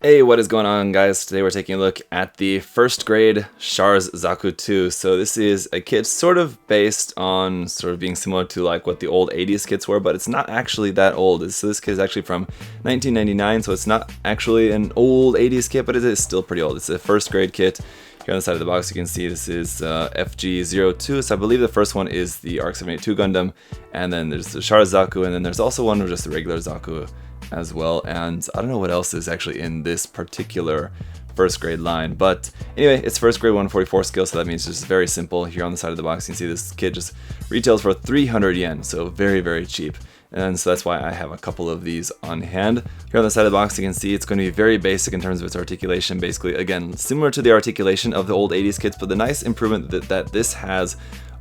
Hey, what is going on, guys? Today we're taking a look at the first grade Char's Zaku 2. So this is a kit sort of based on sort of being similar to like what the old 80s kits were, but it's not actually that old. So this kit is actually from 1999, so it's not actually an old 80s kit, but it is still pretty old. It's a first grade kit. Here on the side of the box you can see this is FG02, so I believe the first one is the ARC 782 Gundam, and then there's the Char Zaku, and then there's also one of just the regular Zaku as well, and I don't know what else is actually in this particular first grade line, but anyway, it's first grade 144 scale, so that means it's just very simple. Here on the side of the box you can see this kit just retails for 300 yen, so very cheap, and so that's why I have a couple of these on hand. Here on the side of the box you can see it's going to be very basic in terms of its articulation, basically again similar to the articulation of the old 80s kits, but the nice improvement that this has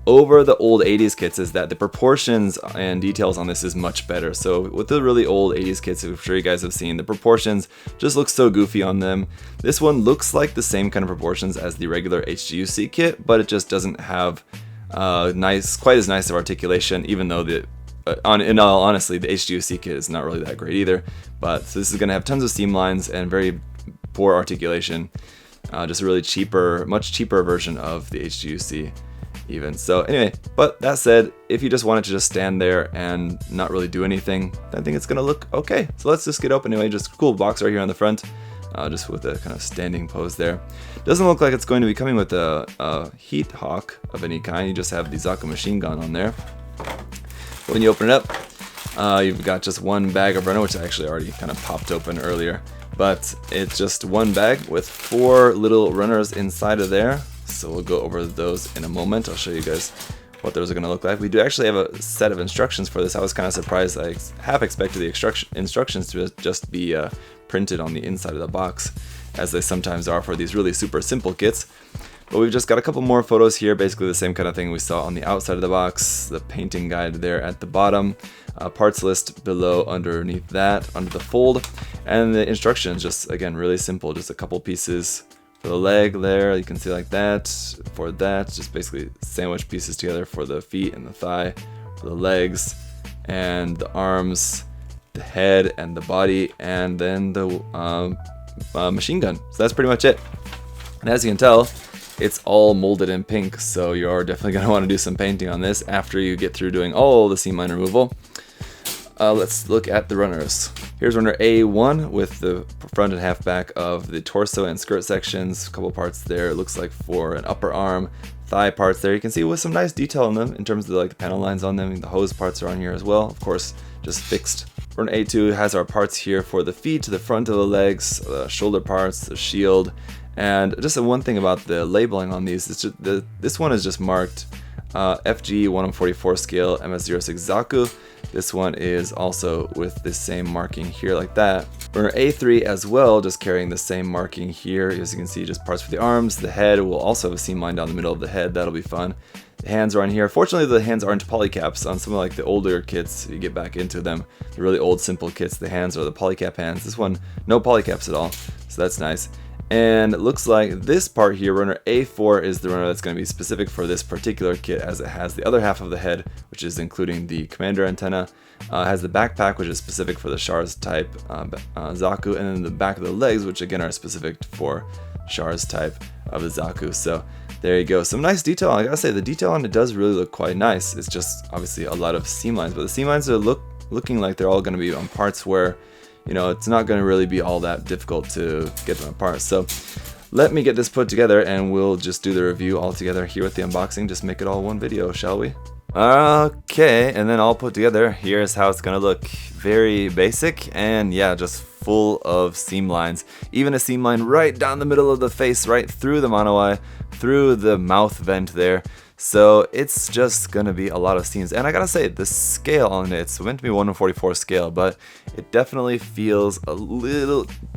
over the old 80s kits is that the proportions and details on this is much better. So with the really old 80s kits, I'm sure you guys have seen, the proportions just look so goofy on them. This one looks like the same kind of proportions as the regular HGUC kit, but it just doesn't have quite as nice of articulation, even though in all honesty, the HGUC kit is not really that great either. But so this is going to have tons of seam lines and very poor articulation. Just a really much cheaper version of the HGUC. Even so, anyway, but that said, if you just wanted to just stand there and not really do anything, I think it's gonna look okay. So let's just get open anyway. Just a cool box right here on the front, just with a kind of standing pose there. Doesn't look like it's going to be coming with a heat hawk of any kind. You just have the Zaku machine gun on there. When you open it up, you've got just one bag of runner, which I actually already kind of popped open earlier, but it's just one bag with 4 little runners inside of there. So we'll go over those in a moment. I'll show you guys what those are going to look like. We do actually have a set of instructions for this. I was kind of surprised. I half expected the instructions to just be printed on the inside of the box, as they sometimes are for these really super simple kits. But we've just got a couple more photos here, basically the same kind of thing we saw on the outside of the box, the painting guide there at the bottom, parts list below underneath that, under the fold, and the instructions just, again, really simple, just a couple pieces. For the leg there, you can see like that. For that, just basically sandwich pieces together for the feet and the thigh, for the legs and the arms, the head and the body, and then the machine gun. So that's pretty much it. And as you can tell, it's all molded in pink, so you're definitely going to want to do some painting on this after you get through doing all the seam line removal. Let's look at the runners. Here's runner A1 with the front and half back of the torso and skirt sections. A couple parts there, it looks like for an upper arm, thigh parts there. You can see with some nice detail on them in terms of the panel lines on them. The hose parts are on here as well, of course, just fixed. Runner A2 has our parts here for the feet, the front of the legs, the shoulder parts, the shield. And just one thing about the labeling on these, this one is just marked FG 144 scale MS06 Zaku. This one is also with the same marking here like that. Runner A3 as well, just carrying the same marking here. As you can see, just parts for the arms. The head will also have a seam line down the middle of the head. That'll be fun. The hands are on here. Fortunately, the hands aren't polycaps. On some of like the older kits, you get back into them, the really old simple kits, the hands are the polycap hands. This one, no polycaps at all, so that's nice. And it looks like this part here, runner A4, is the runner that's going to be specific for this particular kit, as it has the other half of the head, which is including the commander antenna, has the backpack, which is specific for the Char's type Zaku, and then the back of the legs, which again are specific for Char's type of the Zaku. So there you go, some nice detail. I gotta say, the detail on it does really look quite nice. It's just obviously a lot of seam lines, but the seam lines are looking like they're all going to be on parts where, you know, it's not going to really be all that difficult to get them apart. So let me get this put together and we'll just do the review all together here with the unboxing. Just make it all one video, shall we? Okay, and then all put together, here's how it's going to look. Very basic, and yeah, just full of seam lines. Even a seam line right down the middle of the face, right through the mono eye, through the mouth vent there. So it's just gonna be a lot of seams, and I gotta say, the scale on it's meant to be 1/44 scale, but it definitely feels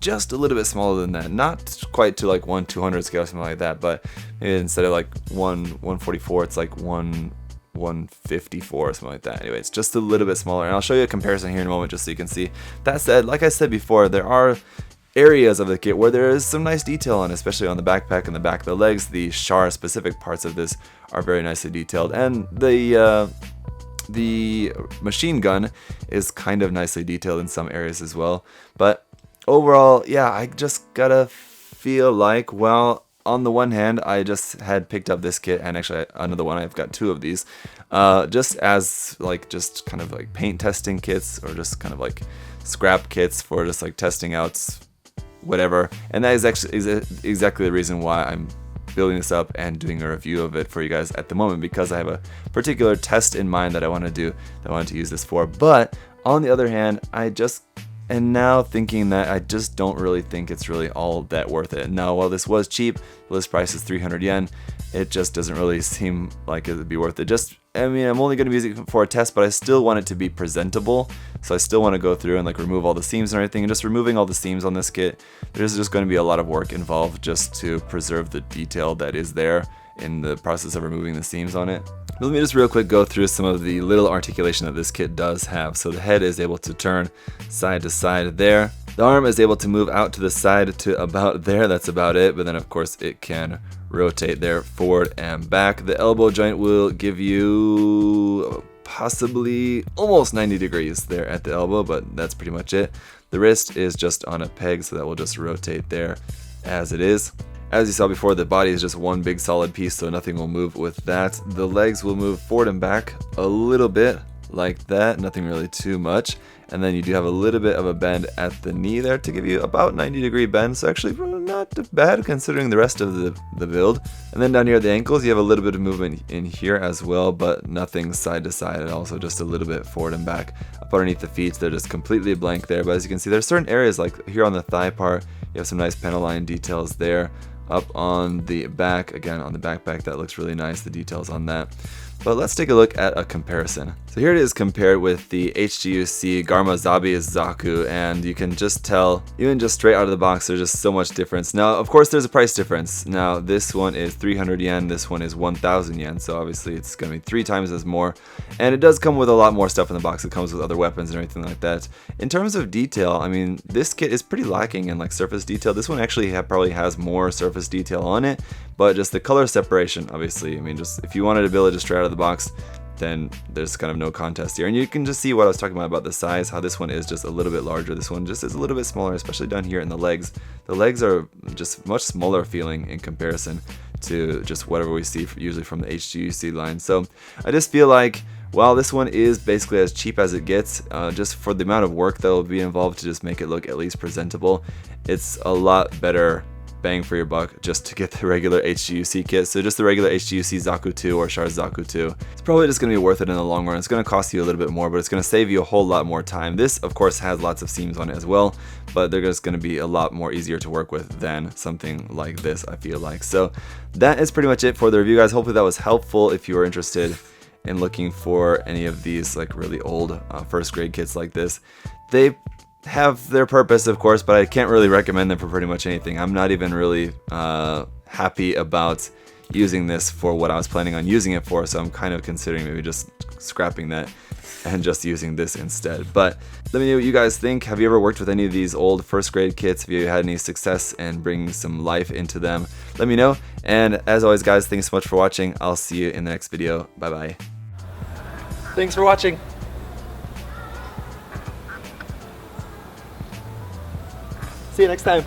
just a little bit smaller than that. Not quite to like 1/200 scale or something like that, but maybe instead of like 1/44, it's like 1/154 or something like that. Anyway, it's just a little bit smaller, and I'll show you a comparison here in a moment just so you can see. That said, like I said before, there are areas of the kit where there is some nice detail on, especially on the backpack and the back of the legs. The Char specific parts of this are very nicely detailed, and the machine gun is kind of nicely detailed in some areas as well. But overall, yeah, I just gotta feel like, well, on the one hand, I just had picked up this kit, and actually another one, I've got 2 of these, just as like just kind of like paint testing kits, or just kind of like scrap kits for just like testing out whatever. And that is actually exactly the reason why I'm building this up and doing a review of it for you guys at the moment, because I have a particular test in mind that I want to do, that I want to use this for. But on the other hand, I just am now thinking that I just don't really think it's really all that worth it. Now, while this was cheap, the list price is 300 yen, it just doesn't really seem like it would be worth it. Just, I mean, I'm only going to be using it for a test, but I still want it to be presentable. So I still want to go through and like remove all the seams and everything. And just removing all the seams on this kit, there's just going to be a lot of work involved just to preserve the detail that is there in the process of removing the seams on it. Let me just real quick go through some of the little articulation that this kit does have. So the head is able to turn side to side there. The arm is able to move out to the side to about there, that's about it, but then of course it can rotate there forward and back. The elbow joint will give you possibly almost 90 degrees there at the elbow, but that's pretty much it. The wrist is just on a peg, so that will just rotate there as it is. As you saw before, the body is just one big solid piece, so nothing will move with that. The legs will move forward and back a little bit like that, nothing really too much. And then you do have a little bit of a bend at the knee there to give you about 90-degree bend, so actually not bad considering the rest of the build. And then down here at the ankles, you have a little bit of movement in here as well, but nothing side to side at all, so just a little bit forward and back. Up underneath the feet, they're just completely blank there, but as you can see, there's certain areas like here on the thigh part, you have some nice peniline details there. Up on the back, again on the backpack, that looks really nice, the details on that. But let's take a look at a comparison. So here it is compared with the HGUC Garmazabi Zaku, and you can just tell, even just straight out of the box, there's just so much difference. Now, of course, there's a price difference. Now, this one is 300 yen, this one is 1,000 yen, so obviously it's going to be 3 times as more. And it does come with a lot more stuff in the box. It comes with other weapons and everything like that. In terms of detail, I mean, this kit is pretty lacking in like surface detail. This one actually probably has more surface detail on it, but just the color separation, obviously, I mean, just if you wanted to build it just straight out of the box, then there's kind of no contest here. And you can just see what I was talking about the size, how this one is just a little bit larger. This one just is a little bit smaller, especially down here in the legs. The legs are just much smaller feeling in comparison to just whatever we see usually from the HGUC line. So I just feel like, while this one is basically as cheap as it gets, just for the amount of work that will be involved to just make it look at least presentable, it's a lot better bang for your buck just to get the regular HGUC kit. So just the regular HGUC Zaku 2 or Char Zaku 2. It's probably just going to be worth it in the long run. It's going to cost you a little bit more, but it's going to save you a whole lot more time. This, of course, has lots of seams on it as well, but they're just going to be a lot more easier to work with than something like this, I feel like. So that is pretty much it for the review, guys. Hopefully that was helpful if you were interested in looking for any of these like really old first grade kits like this. They have their purpose, of course, but I can't really recommend them for pretty much anything. I'm not even really happy about using this for what I was planning on using it for, so I'm kind of considering maybe just scrapping that and just using this instead. But let me know what you guys think. Have you ever worked with any of these old first grade kits? Have you had any success in bringing some life into them? Let me know. And as always, guys, thanks so much for watching. I'll see you in the next video. Bye bye. Thanks for watching. See you next time.